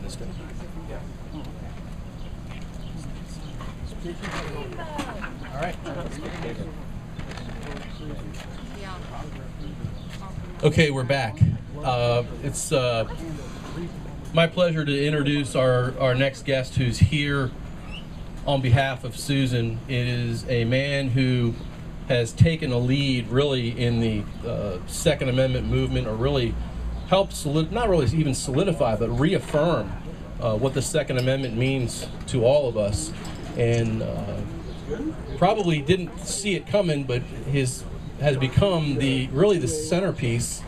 this down. All right. Okay, we're back. It's my pleasure to introduce our next guest, who's here on behalf of Susan. It is a man who has taken a lead really in the Second Amendment movement, or really helped not really even solidify, but reaffirm what the Second Amendment means to all of us. And probably didn't see it coming, but has become really the centerpiece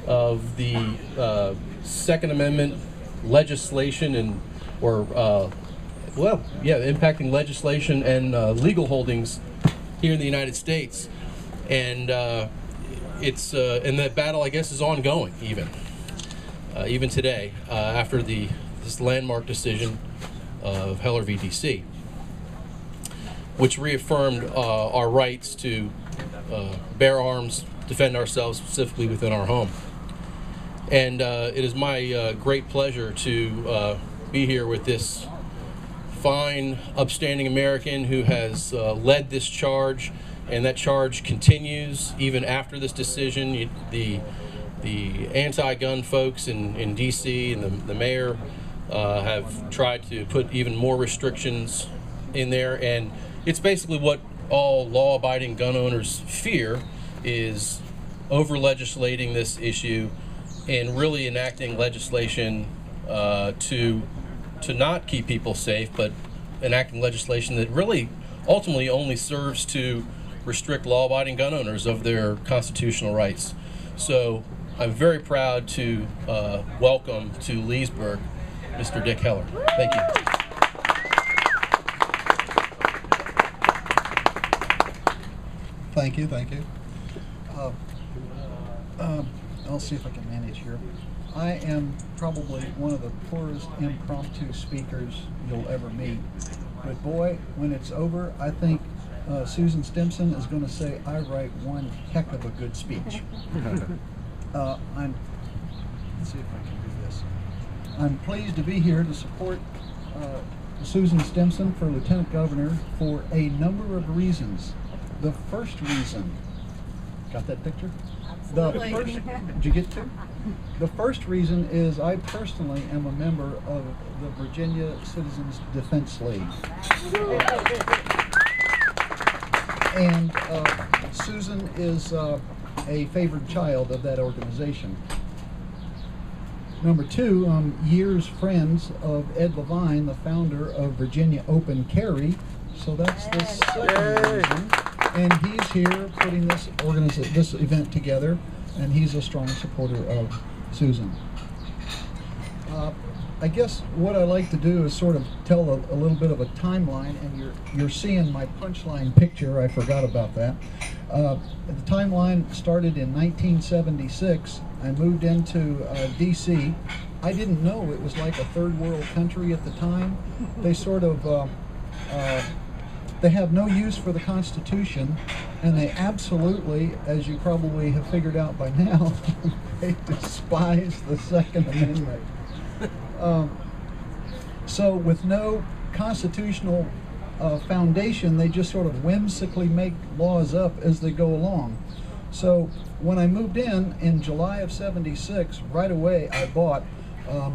of the Second Amendment legislation impacting legislation and legal holdings here in the United States. And it's and that battle, I guess, is ongoing even today after this landmark decision of Heller v. DC, which reaffirmed our rights to bear arms, defend ourselves, specifically within our home. And it is my great pleasure to be here with this fine, upstanding American who has led this charge, and that charge continues even after this decision. The anti-gun folks in D.C. and the mayor have tried to put even more restrictions in there, and it's basically what all law-abiding gun owners fear, is over-legislating this issue and really enacting legislation to not keep people safe, but enacting legislation that really ultimately only serves to restrict law-abiding gun owners of their constitutional rights. So I'm very proud to welcome to Leesburg Mr. Dick Heller. Thank you. Thank you, thank you. I'll see if I can manage here. I am probably one of the poorest impromptu speakers you'll ever meet. But boy, when it's over, I think Susan Stimpson is going to say, I write one heck of a good speech. Let's see if I can do this. I'm pleased to be here to support Susan Stimpson for Lieutenant Governor for a number of reasons. The first reason, got that picture? Absolutely. Did you get to? The first reason is I personally am a member of the Virginia Citizens Defense League. And Susan is a favored child of that organization. Number two, years friends of Ed Levine, the founder of Virginia Open Carry. So that's the second reason. And he's here putting this event together, and he's a strong supporter of Susan. I guess what I like to do is sort of tell a little bit of a timeline, and you're seeing my punchline picture. I forgot about that. The timeline started in 1976. I moved into D.C. I didn't know it was like a third world country at the time. They sort of they have no use for the Constitution, and they absolutely, as you probably have figured out by now, they despise the Second Amendment. So with no constitutional foundation, they just sort of whimsically make laws up as they go along. So when I moved in July of '76, right away I bought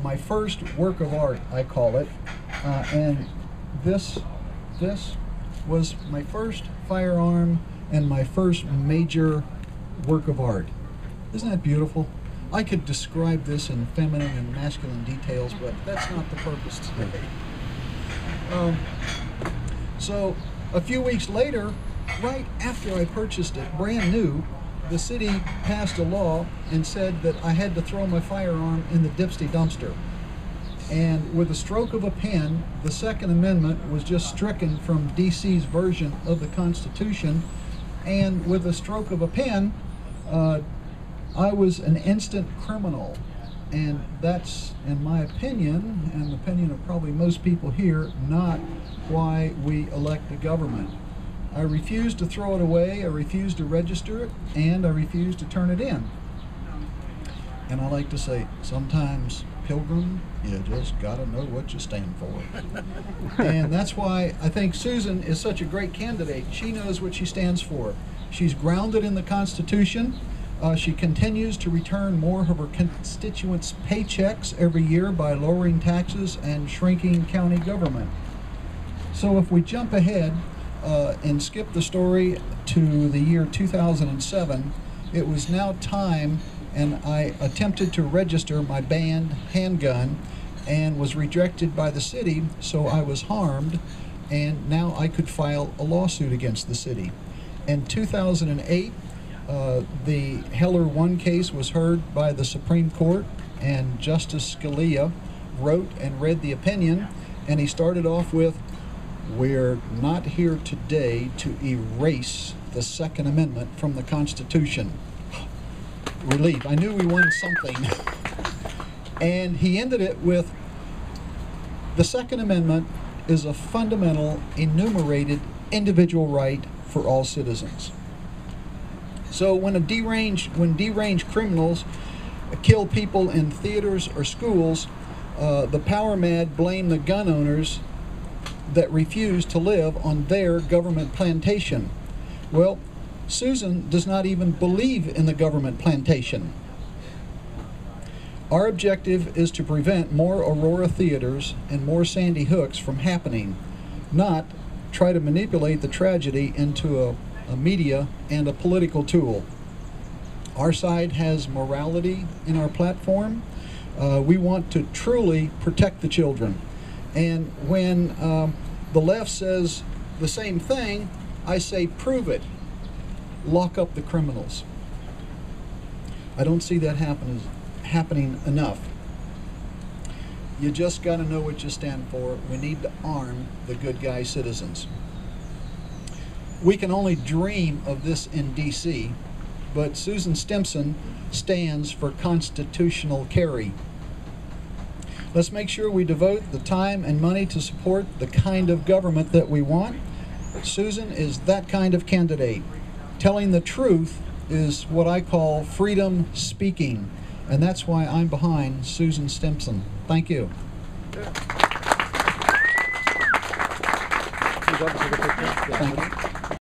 my first work of art, I call it, and this was my first firearm and my first major work of art. Isn't that beautiful? I could describe this in feminine and masculine details, but that's not the purpose today. So a few weeks later, right after I purchased it, brand new, the city passed a law and said that I had to throw my firearm in the dipsty dumpster. And with a stroke of a pen, the Second Amendment was just stricken from DC's version of the Constitution. And with a stroke of a pen, I was an instant criminal. And that's, in my opinion, and the opinion of probably most people here, not why we elect a government. I refuse to throw it away, I refuse to register it, and I refuse to turn it in. And I like to say, sometimes, Pilgrim, you just gotta know what you stand for. And that's why I think Susan is such a great candidate. She knows what she stands for. She's grounded in the Constitution. She continues to return more of her constituents' paychecks every year by lowering taxes and shrinking county government. So if we jump ahead and skip the story to the year 2007, it was now time, and I attempted to register my banned handgun and was rejected by the city, so I was harmed, and now I could file a lawsuit against the city. In 2008, the Heller 1 case was heard by the Supreme Court, and Justice Scalia wrote and read the opinion, and he started off with, "We're not here today to erase the Second Amendment from the Constitution." Relief. I knew we won something. And he ended it with, "The Second Amendment is a fundamental, enumerated individual right for all citizens." So when deranged criminals kill people in theaters or schools, the power mad blame the gun owners that refuse to live on their government plantation. Well, Susan does not even believe in the government plantation. Our objective is to prevent more Aurora theaters and more Sandy Hooks from happening, not try to manipulate the tragedy into a media and a political tool. Our side has morality in our platform. We want to truly protect the children. And when the left says the same thing, I say, prove it. Lock up the criminals. I don't see that happening enough. You just got to know what you stand for. We need to arm the good guy citizens. We can only dream of this in D.C., but Susan Stimpson stands for constitutional carry. Let's make sure we devote the time and money to support the kind of government that we want. Susan is that kind of candidate. Telling the truth is what I call freedom speaking, and that's why I'm behind Susan Stimpson. Thank you. Thank you.